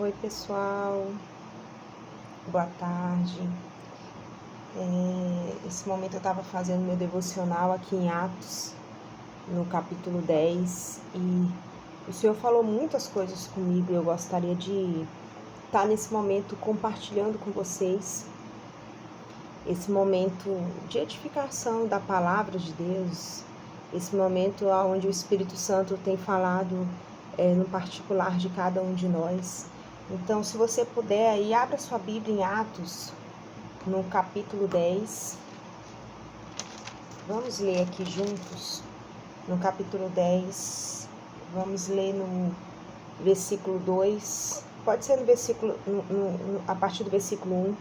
Oi, pessoal, boa tarde. Esse momento eu estava fazendo meu devocional aqui em Atos, no capítulo 10, e o Senhor falou muitas coisas comigo e eu gostaria de estar nesse momento compartilhando com vocês esse momento de edificação da palavra de Deus, esse momento onde o Espírito Santo tem falado no particular de cada um de nós. Então, se você puder, aí abra sua Bíblia em Atos, no capítulo 10. Vamos ler aqui juntos, no capítulo 10. Vamos ler no versículo 2. Pode ser no versículo, a partir do versículo 1.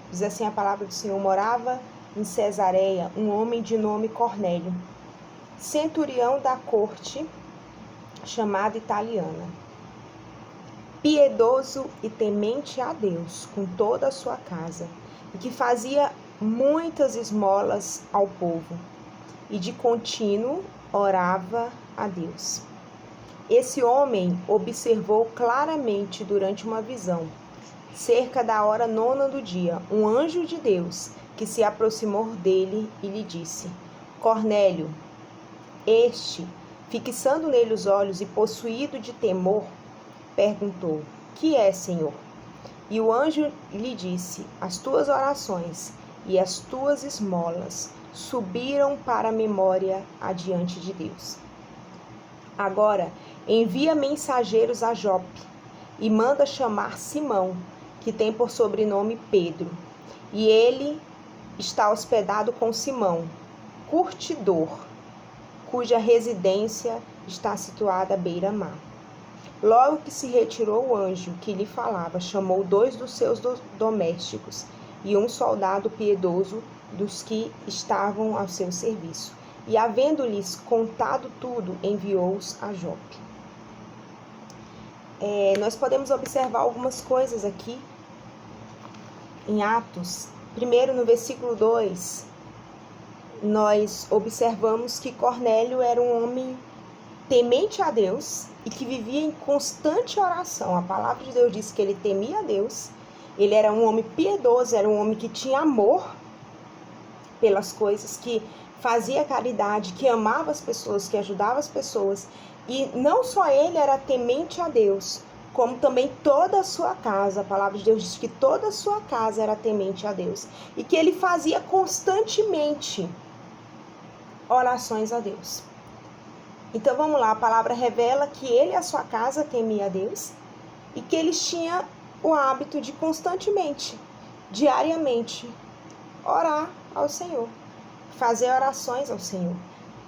Diz assim a palavra do Senhor: morava em Cesareia um homem de nome Cornélio, centurião da corte, chamada Italiana, piedoso e temente a Deus com toda a sua casa, e que fazia muitas esmolas ao povo, e de contínuo orava a Deus. Esse homem observou claramente durante uma visão, cerca da hora 9ª do dia, um anjo de Deus que se aproximou dele e lhe disse: Cornélio. Este, fixando nele os olhos e possuído de temor, perguntou: que é, Senhor? E o anjo lhe disse: as tuas orações e as tuas esmolas subiram para a memória adiante de Deus. Agora envia mensageiros a Jope e manda chamar Simão, que tem por sobrenome Pedro, e ele está hospedado com Simão, curtidor, cuja residência está situada à beira-mar. Logo que se retirou o anjo que lhe falava, chamou 2 dos seus domésticos e um soldado piedoso dos que estavam ao seu serviço, e, havendo-lhes contado tudo, enviou-os a Jope. Nós podemos observar algumas coisas aqui em Atos. Primeiro, no versículo 2, nós observamos que Cornélio era um homem temente a Deus e que vivia em constante oração. A palavra de Deus diz que ele temia a Deus, ele era um homem piedoso, era um homem que tinha amor pelas coisas, que fazia caridade, que amava as pessoas, que ajudava as pessoas. E não só ele era temente a Deus, como também toda a sua casa. A palavra de Deus diz que toda a sua casa era temente a Deus e que ele fazia constantemente orações a Deus. Então vamos lá, a palavra revela que ele e a sua casa temia a Deus e que eles tinham o hábito de constantemente, diariamente, orar ao Senhor, fazer orações ao Senhor.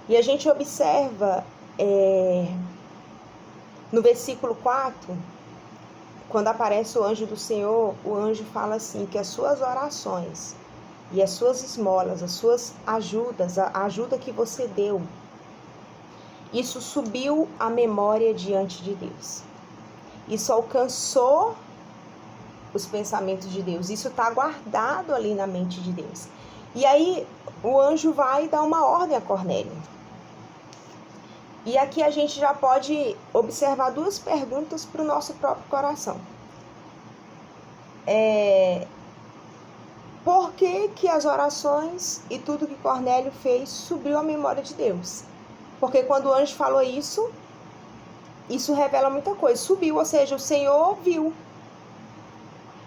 E a gente observa no versículo 4, quando aparece o anjo do Senhor, o anjo fala assim, que as suas orações e as suas esmolas, as suas ajudas, a ajuda que você deu, isso subiu à memória diante de Deus. Isso alcançou os pensamentos de Deus. Isso está guardado ali na mente de Deus. E aí o anjo vai dar uma ordem a Cornélio. E aqui a gente já pode observar 2 perguntas para o nosso próprio coração. Por que as orações e tudo que Cornélio fez subiu à memória de Deus? Porque quando o anjo falou isso revela muita coisa. Subiu, ou seja, o Senhor viu.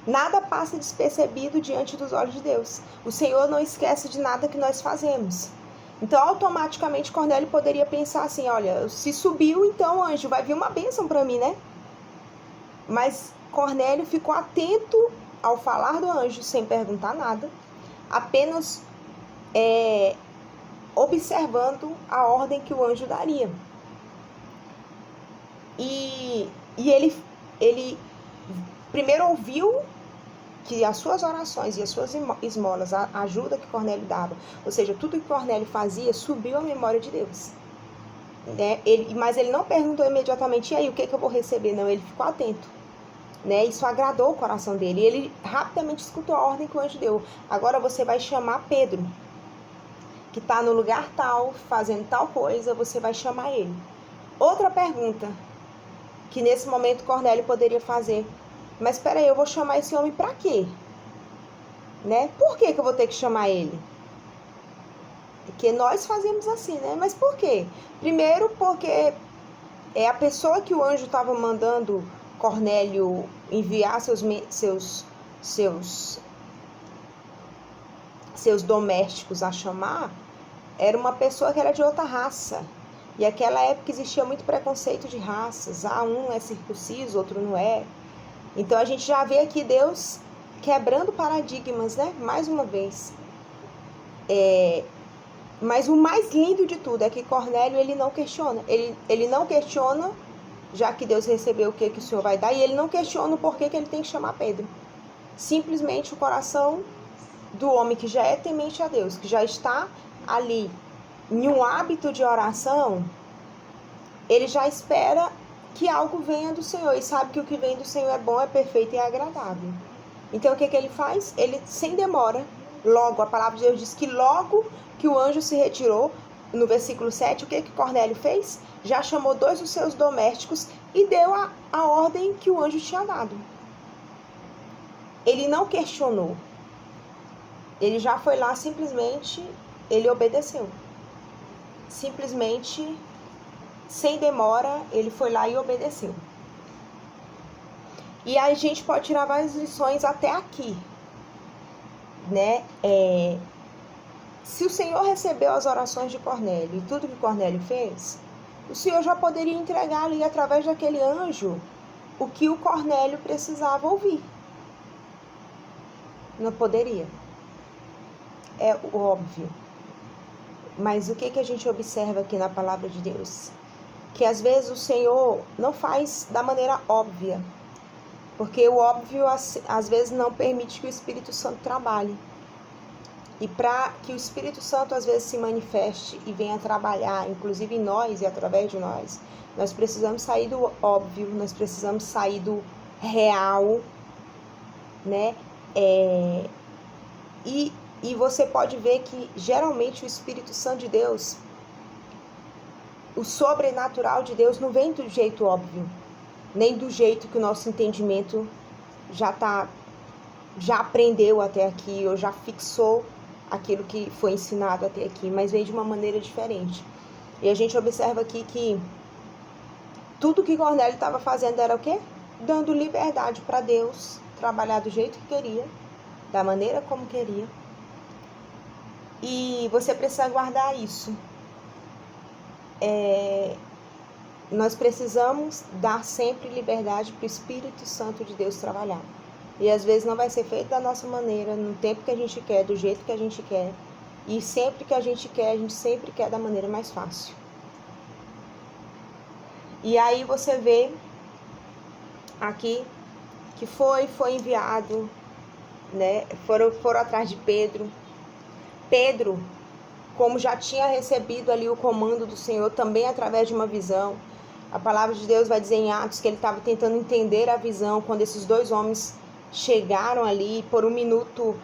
Nada passa despercebido diante dos olhos de Deus. O Senhor não esquece de nada que nós fazemos. Então, automaticamente, Cornélio poderia pensar assim, olha, se subiu, então, anjo, vai vir uma bênção para mim, né? Mas Cornélio ficou atento ao falar do anjo, sem perguntar nada, apenas observando a ordem que o anjo daria. E ele primeiro ouviu que as suas orações e as suas esmolas, a ajuda que Cornélio dava, ou seja, tudo que Cornélio fazia, subiu à memória de Deus. Mas ele não perguntou imediatamente, e aí, o que eu vou receber? Não, ele ficou atento. Isso agradou o coração dele. E ele rapidamente escutou a ordem que o anjo deu. Agora você vai chamar Pedro, que está no lugar tal, fazendo tal coisa, você vai chamar ele. Outra pergunta que nesse momento Cornélio poderia fazer: Mas espera aí, eu vou chamar esse homem para quê? Né? Por que eu vou ter que chamar ele? Porque nós fazemos assim, né? Mas por quê? Primeiro porque é a pessoa que o anjo estava mandando Cornélio enviar seus domésticos a chamar, era uma pessoa que era de outra raça. E naquela época existia muito preconceito de raças. Um é circunciso, outro não é. Então a gente já vê aqui Deus quebrando paradigmas, né? Mais uma vez. Mas o mais lindo de tudo é que Cornélio, ele não questiona. Ele não questiona, já que Deus recebeu o que o Senhor vai dar, e ele não questiona o porquê que ele tem que chamar Pedro. Simplesmente o coração do homem que já é temente a Deus, que já está ali em um hábito de oração, ele já espera que algo venha do Senhor, e sabe que o que vem do Senhor é bom, é perfeito e é agradável. Então o que ele faz? Ele, sem demora, logo, a palavra de Deus diz que logo que o anjo se retirou, no versículo 7, o que Cornélio fez? Já chamou 2 dos seus domésticos e deu a ordem que o anjo tinha dado. Ele não questionou. Ele já foi lá, simplesmente, ele obedeceu. Simplesmente, sem demora, ele foi lá e obedeceu. E aí a gente pode tirar várias lições até aqui, né? Se o Senhor recebeu as orações de Cornélio e tudo que Cornélio fez, o Senhor já poderia entregar ali através daquele anjo o que o Cornélio precisava ouvir. Não poderia. É óbvio. Mas o que a gente observa aqui na palavra de Deus? Que às vezes o Senhor não faz da maneira óbvia. Porque o óbvio às vezes não permite que o Espírito Santo trabalhe. E para que o Espírito Santo às vezes se manifeste e venha trabalhar, inclusive em nós e através de nós, nós precisamos sair do óbvio, nós precisamos sair do real, né? E você pode ver que geralmente o Espírito Santo de Deus, o sobrenatural de Deus não vem do jeito óbvio, nem do jeito que o nosso entendimento já aprendeu até aqui, ou já fixou aquilo que foi ensinado até aqui, mas vem de uma maneira diferente. E a gente observa aqui que tudo que Cornélio estava fazendo era o quê? Dando liberdade para Deus trabalhar do jeito que queria, da maneira como queria. E você precisa guardar isso. Nós precisamos dar sempre liberdade para o Espírito Santo de Deus trabalhar. E às vezes não vai ser feito da nossa maneira, no tempo que a gente quer, do jeito que a gente quer. E sempre que a gente sempre quer da maneira mais fácil. E aí você vê aqui que foi enviado, né? Foram atrás de Pedro. Pedro, como já tinha recebido ali o comando do Senhor, também através de uma visão. A palavra de Deus vai dizer em Atos que ele estava tentando entender a visão quando esses 2 homens chegaram ali. Por um minuto,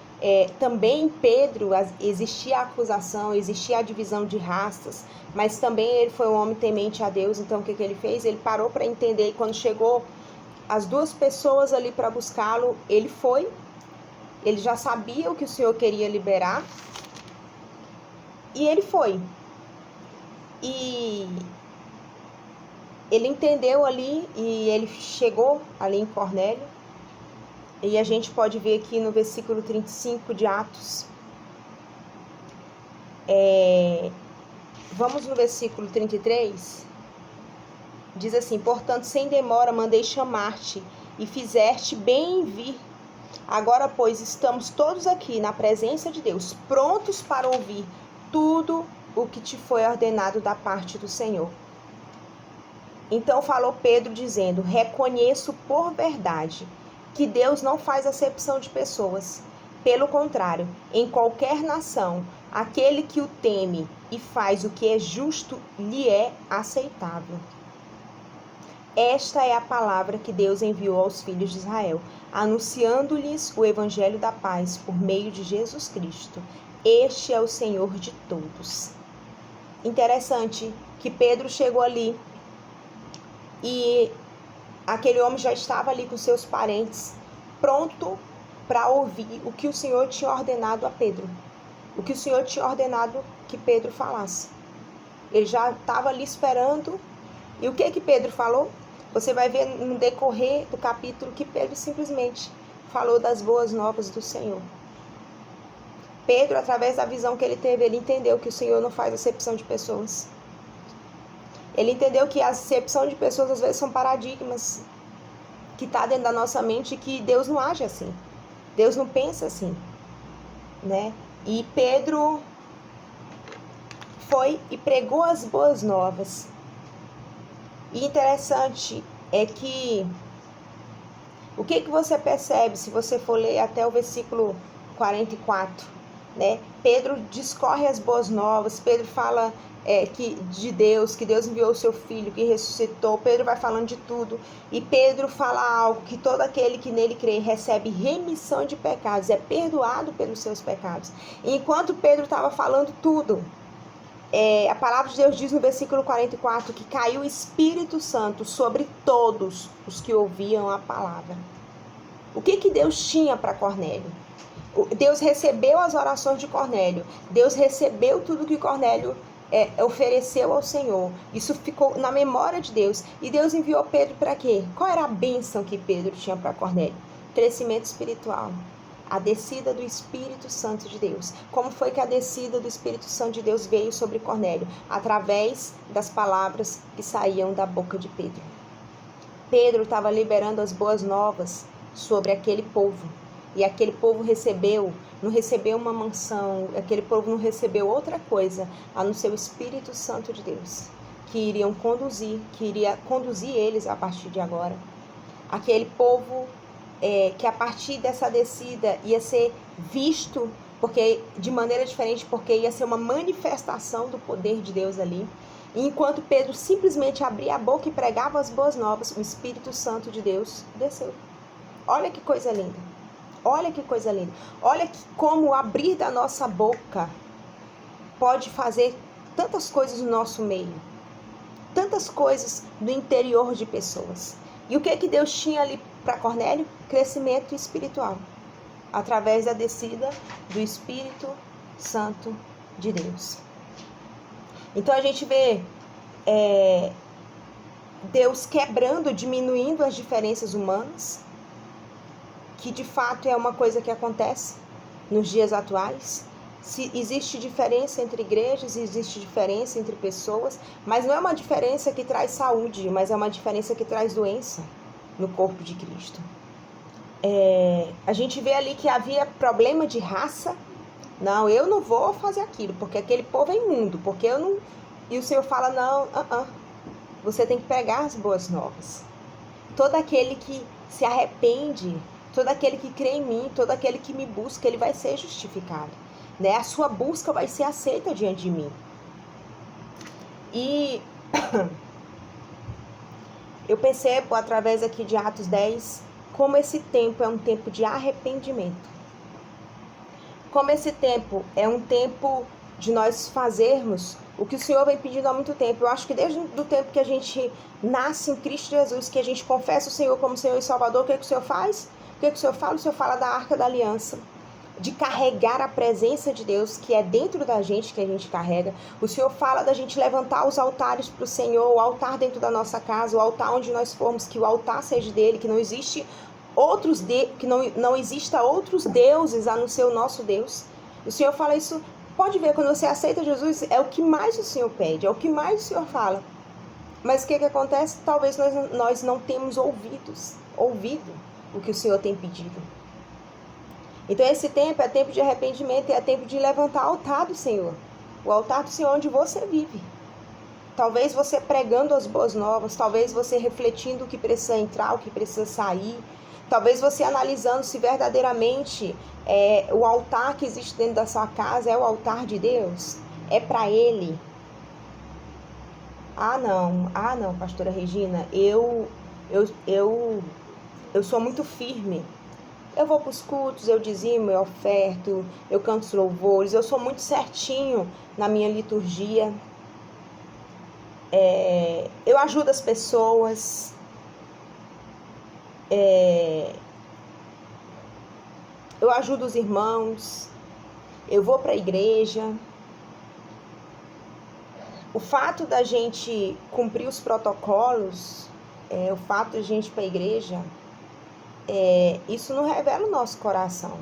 também em Pedro existia a acusação, existia a divisão de raças, mas também ele foi um homem temente a Deus. Então o que ele fez? Ele parou para entender, e quando chegou as 2 pessoas ali para buscá-lo, ele foi. Ele já sabia o que o Senhor queria liberar, e ele foi. E ele entendeu ali, e ele chegou ali em Cornélio. E a gente pode ver aqui no versículo 35 de Atos. Vamos no versículo 33. Diz assim: portanto, sem demora mandei chamar-te, e fizeste bem em vir. Agora, pois, estamos todos aqui na presença de Deus, prontos para ouvir tudo o que te foi ordenado da parte do Senhor. Então falou Pedro, dizendo: reconheço por verdade que Deus não faz acepção de pessoas. Pelo contrário, em qualquer nação, aquele que o teme e faz o que é justo lhe é aceitável. Esta é a palavra que Deus enviou aos filhos de Israel, anunciando-lhes o evangelho da paz por meio de Jesus Cristo. Este é o Senhor de todos. Interessante que Pedro chegou ali e aquele homem já estava ali com seus parentes, pronto para ouvir o que o Senhor tinha ordenado a Pedro. O que o Senhor tinha ordenado que Pedro falasse. Ele já estava ali esperando. E o que Pedro falou? Você vai ver no decorrer do capítulo que Pedro simplesmente falou das boas novas do Senhor. Pedro, através da visão que ele teve, ele entendeu que o Senhor não faz acepção de pessoas. Ele entendeu que a acepção de pessoas às vezes são paradigmas que está dentro da nossa mente, que Deus não age assim. Deus não pensa assim, né? E Pedro foi e pregou as boas novas. E interessante é que o que você percebe se você for ler até o versículo 44, né? Pedro discorre as boas novas, Pedro fala que Deus enviou o seu filho, que ressuscitou. Pedro vai falando de tudo, e Pedro fala algo, que todo aquele que nele crê recebe remissão de pecados, é perdoado pelos seus pecados. E enquanto Pedro estava falando tudo, a palavra de Deus diz no versículo 44 que caiu o Espírito Santo sobre todos os que ouviam a palavra. O que Deus tinha para Cornélio? Deus recebeu as orações de Cornélio. Deus recebeu tudo que Cornélio ofereceu ao Senhor. Isso ficou na memória de Deus. E Deus enviou Pedro para quê? Qual era a bênção que Pedro tinha para Cornélio? Crescimento espiritual. A descida do Espírito Santo de Deus. Como foi que a descida do Espírito Santo de Deus veio sobre Cornélio? Através das palavras que saíam da boca de Pedro. Pedro estava liberando as boas novas sobre aquele povo. E aquele povo não recebeu uma mansão, aquele povo não recebeu outra coisa, a não ser o Espírito Santo de Deus, que iria conduzir eles a partir de agora. Aquele povo que a partir dessa descida ia ser visto de maneira diferente, porque ia ser uma manifestação do poder de Deus ali. E enquanto Pedro simplesmente abria a boca e pregava as boas novas, o Espírito Santo de Deus desceu. Olha que coisa linda. Olha que coisa linda. Olha como o abrir da nossa boca pode fazer tantas coisas no nosso meio. Tantas coisas no interior de pessoas. E o que Deus tinha ali para Cornélio? Crescimento espiritual. Através da descida do Espírito Santo de Deus. Então a gente vê Deus quebrando, diminuindo as diferenças humanas, que de fato é uma coisa que acontece nos dias atuais. Se existe diferença entre igrejas, existe diferença entre pessoas, mas não é uma diferença que traz saúde, mas é uma diferença que traz doença no corpo de Cristo. A gente vê ali que havia problema de raça. Não, eu não vou fazer aquilo, porque aquele povo é imundo, porque eu não... E o Senhor fala, não, você tem que pregar as boas novas. Todo aquele que se arrepende, todo aquele que crê em mim, todo aquele que me busca, ele vai ser justificado. Né? A sua busca vai ser aceita diante de mim. E eu percebo, através aqui de Atos 10, como esse tempo é um tempo de arrependimento. Como esse tempo é um tempo de nós fazermos o que o Senhor vem pedindo há muito tempo. Eu acho que desde o tempo que a gente nasce em Cristo Jesus, que a gente confessa o Senhor como Senhor e Salvador, o que o Senhor faz? O que o Senhor fala? O Senhor fala da Arca da Aliança, de carregar a presença de Deus, que é dentro da gente, que a gente carrega. O Senhor fala da gente levantar os altares para o Senhor, o altar dentro da nossa casa, o altar onde nós formos, que o altar seja dele, que não existe não exista outros deuses a não ser o nosso Deus. O Senhor fala isso, pode ver, quando você aceita Jesus, é o que mais o Senhor pede, é o que mais o Senhor fala. Mas o que acontece? Talvez nós não temos ouvido o que o Senhor tem pedido. Então esse tempo é tempo de arrependimento, é tempo de levantar o altar do Senhor. O altar do Senhor onde você vive. Talvez você pregando as boas novas, talvez você refletindo o que precisa entrar, o que precisa sair. Talvez você analisando se verdadeiramente o altar que existe dentro da sua casa é o altar de Deus. É para Ele. Ah não, pastora Regina, eu sou muito firme. Eu vou para os cultos, eu dizimo, eu oferto, eu canto os louvores, eu sou muito certinho na minha liturgia. Eu ajudo as pessoas. eu ajudo os irmãos, eu vou para a igreja. O fato da gente cumprir os protocolos, o fato de a gente ir para a igreja, isso não revela o nosso coração.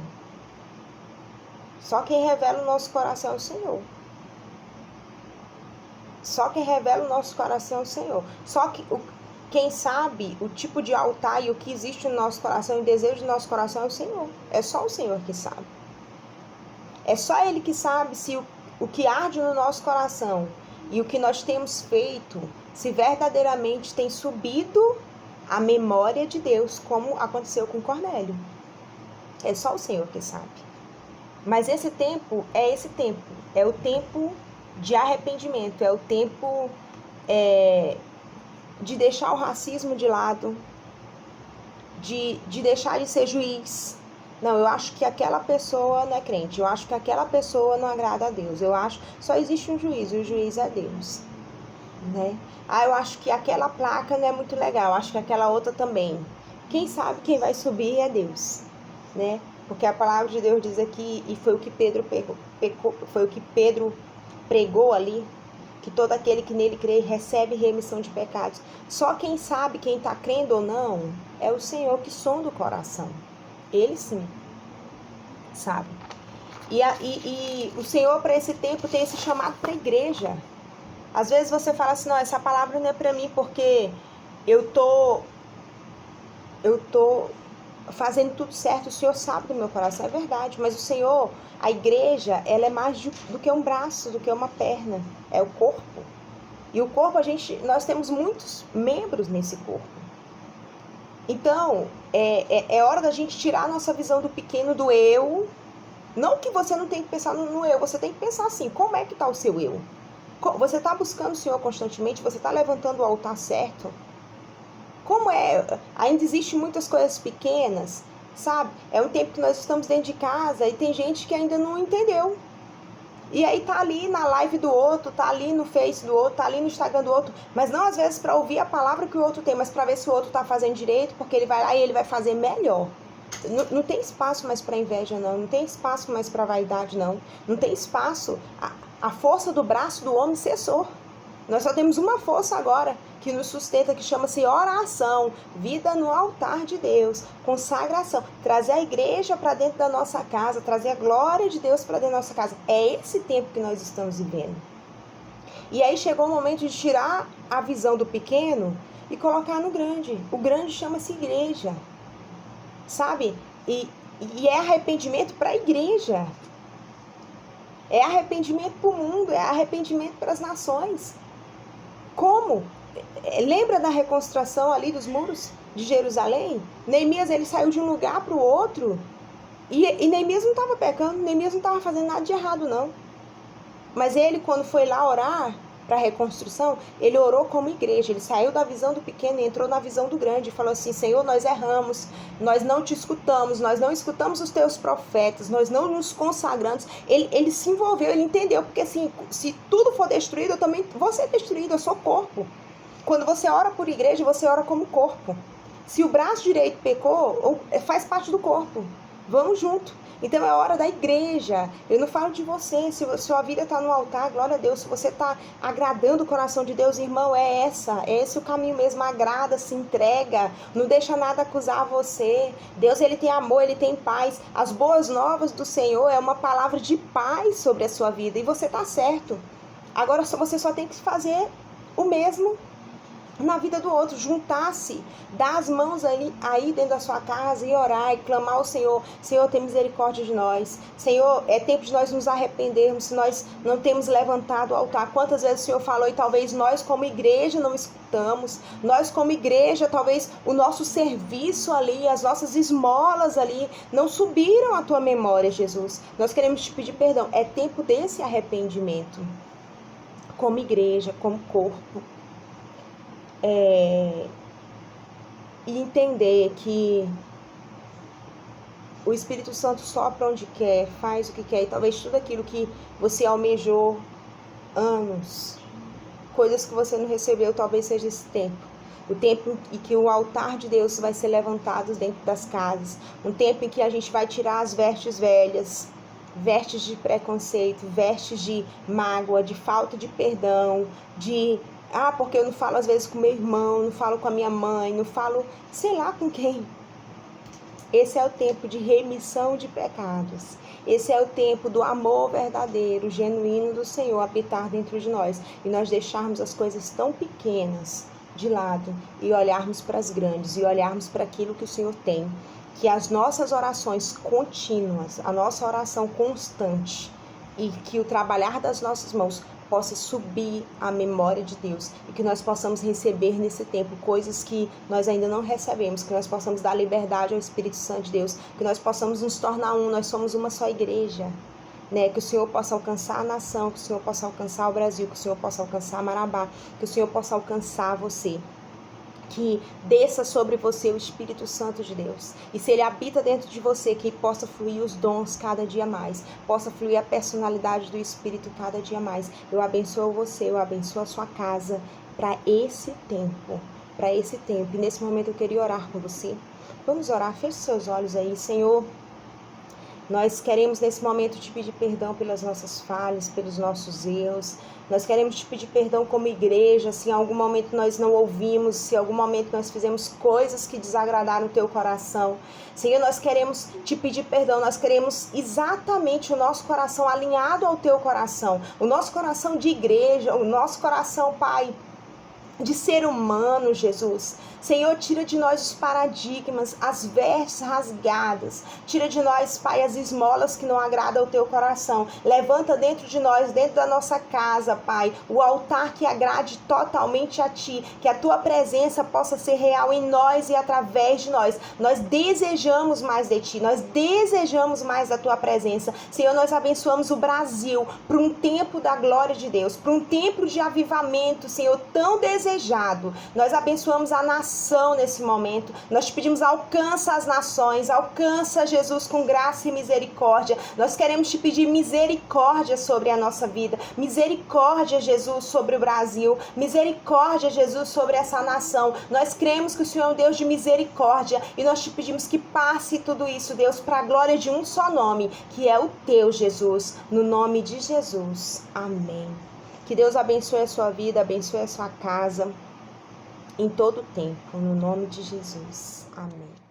Só quem revela o nosso coração é o Senhor. Só quem revela o nosso coração é o Senhor. Só que quem sabe o tipo de altar e o que existe no nosso coração, o desejo do nosso coração é o Senhor. É só o Senhor que sabe. É só Ele que sabe se o que arde no nosso coração e o que nós temos feito, se verdadeiramente tem subido à memória de Deus, como aconteceu com Cornélio. É só o Senhor que sabe. Mas esse tempo, é o tempo de arrependimento, é o tempo de deixar o racismo de lado, de deixar de ser juiz. Não, eu acho que aquela pessoa não é crente, eu acho que aquela pessoa não agrada a Deus, eu acho que só existe um juiz, e o juiz é Deus, né? Eu acho que aquela placa não é muito legal, eu acho que aquela outra também. Quem sabe quem vai subir é Deus, né? Porque a palavra de Deus diz aqui, e foi o que Pedro pregou ali, que todo aquele que nele crê recebe remissão de pecados. Só quem sabe, quem está crendo ou não, é o Senhor que sonda o coração. Ele sim, sabe? E o Senhor para esse tempo tem esse chamado para a igreja. Às vezes você fala assim, não, essa palavra não é para mim porque eu tô fazendo tudo certo, o Senhor sabe do meu coração, é verdade, mas o Senhor, a igreja, ela é mais do que um braço, do que uma perna, é o corpo. E o corpo, nós temos muitos membros nesse corpo. Então, é hora da gente tirar a nossa visão do pequeno, do eu. Não que você não tem que pensar no eu, você tem que pensar assim, como é que está o seu eu? Você está buscando o Senhor constantemente, você está levantando o altar certo? Como ainda existem muitas coisas pequenas, sabe? É um tempo que nós estamos dentro de casa e tem gente que ainda não entendeu. E aí tá ali na live do outro, tá ali no Face do outro, tá ali no Instagram do outro, mas não às vezes para ouvir a palavra que o outro tem, mas para ver se o outro tá fazendo direito, porque ele vai lá e ele vai fazer melhor. Não tem espaço mais para inveja, não tem espaço mais para vaidade, não tem espaço. A força do braço do homem cessou. Nós só temos uma força agora que nos sustenta, que chama-se oração, vida no altar de Deus, consagração, trazer a igreja para dentro da nossa casa, trazer a glória de Deus para dentro da nossa casa. É esse tempo que nós estamos vivendo. E aí chegou o momento de tirar a visão do pequeno e colocar no grande. O grande chama-se igreja, sabe? E é arrependimento para a igreja. É arrependimento para o mundo, é arrependimento para as nações. Como? Lembra da reconstrução ali dos muros de Jerusalém? Neemias, ele saiu de um lugar para o outro e Neemias não estava pecando, Neemias não estava fazendo nada de errado, não. Mas ele, quando foi lá orar para a reconstrução, ele orou como igreja, ele saiu da visão do pequeno e entrou na visão do grande e falou assim, Senhor, nós erramos, nós não te escutamos, nós não escutamos os teus profetas, nós não nos consagramos. Ele se envolveu, ele entendeu, porque assim, se tudo for destruído, eu também vou ser destruído, eu sou corpo. Quando você ora por igreja, você ora como corpo. Se o braço direito pecou, faz parte do corpo. Vamos junto. Então é hora da igreja. Eu não falo de você. Se sua vida está no altar, glória a Deus. Se você está agradando o coração de Deus, irmão, é esse o caminho mesmo. Agrada, se entrega. Não deixa nada acusar você. Deus, ele tem amor, ele tem paz. As boas novas do Senhor é uma palavra de paz sobre a sua vida. E você está certo. Agora você só tem que fazer o mesmo na vida do outro, juntar-se, dar as mãos aí dentro da sua casa e orar e clamar ao Senhor. Senhor, tem misericórdia de nós. Senhor, é tempo de nós nos arrependermos se nós não temos levantado o altar. Quantas vezes o Senhor falou e talvez nós como igreja não escutamos. Nós como igreja, talvez o nosso serviço ali, as nossas esmolas ali não subiram à tua memória, Jesus. Nós queremos te pedir perdão. É tempo desse arrependimento. Como igreja, como corpo. E entender que o Espírito Santo sopra onde quer, faz o que quer, e talvez tudo aquilo que você almejou anos, coisas que você não recebeu, talvez seja esse tempo o tempo em que o altar de Deus vai ser levantado dentro das casas, um tempo em que a gente vai tirar as vestes velhas, vestes de preconceito, vestes de mágoa, de falta de perdão, porque eu não falo às vezes com meu irmão, não falo com a minha mãe, não falo, sei lá com quem. Esse é o tempo de remissão de pecados. Esse é o tempo do amor verdadeiro, genuíno do Senhor habitar dentro de nós. E nós deixarmos as coisas tão pequenas de lado e olharmos para as grandes e olharmos para aquilo que o Senhor tem. Que as nossas orações contínuas, a nossa oração constante e que o trabalhar das nossas mãos possa subir à memória de Deus e que nós possamos receber nesse tempo coisas que nós ainda não recebemos, que nós possamos dar liberdade ao Espírito Santo de Deus, que nós possamos nos tornar nós somos uma só igreja, né? Que o Senhor possa alcançar a nação, que o Senhor possa alcançar o Brasil, que o Senhor possa alcançar Marabá, que o Senhor possa alcançar você. Que desça sobre você o Espírito Santo de Deus. E se ele habita dentro de você, que possa fluir os dons cada dia mais. Possa fluir a personalidade do Espírito cada dia mais. Eu abençoo você, eu abençoo a sua casa para esse tempo. Para esse tempo. E nesse momento eu queria orar com você. Vamos orar, feche seus olhos aí. Senhor, nós queremos nesse momento te pedir perdão pelas nossas falhas, pelos nossos erros. Nós queremos te pedir perdão como igreja, se em algum momento nós não ouvimos, se em algum momento nós fizemos coisas que desagradaram o teu coração. Senhor, nós queremos te pedir perdão, nós queremos exatamente o nosso coração alinhado ao teu coração. O nosso coração de igreja, o nosso coração, Pai, de ser humano, Jesus. Senhor, tira de nós os paradigmas, as vestes rasgadas. Tira de nós, Pai, as esmolas que não agradam ao teu coração. Levanta dentro de nós, dentro da nossa casa, Pai, o altar que agrade totalmente a Ti. Que a Tua presença possa ser real em nós e através de nós. Nós desejamos mais de Ti. Nós desejamos mais da Tua presença. Senhor, nós abençoamos o Brasil para um tempo da glória de Deus. Para um tempo de avivamento, Senhor, tão desejado. Nós abençoamos a nação nesse momento. Nós te pedimos, alcança as nações, alcança, Jesus, com graça e misericórdia. Nós queremos te pedir misericórdia sobre a nossa vida, misericórdia, Jesus, sobre o Brasil, misericórdia, Jesus, sobre essa nação. Nós cremos que o Senhor é um Deus de misericórdia e nós te pedimos que passe tudo isso, Deus, para a glória de um só nome, que é o teu, Jesus, no nome de Jesus. Amém. Que Deus abençoe a sua vida, abençoe a sua casa, em todo o tempo, no nome de Jesus. Amém.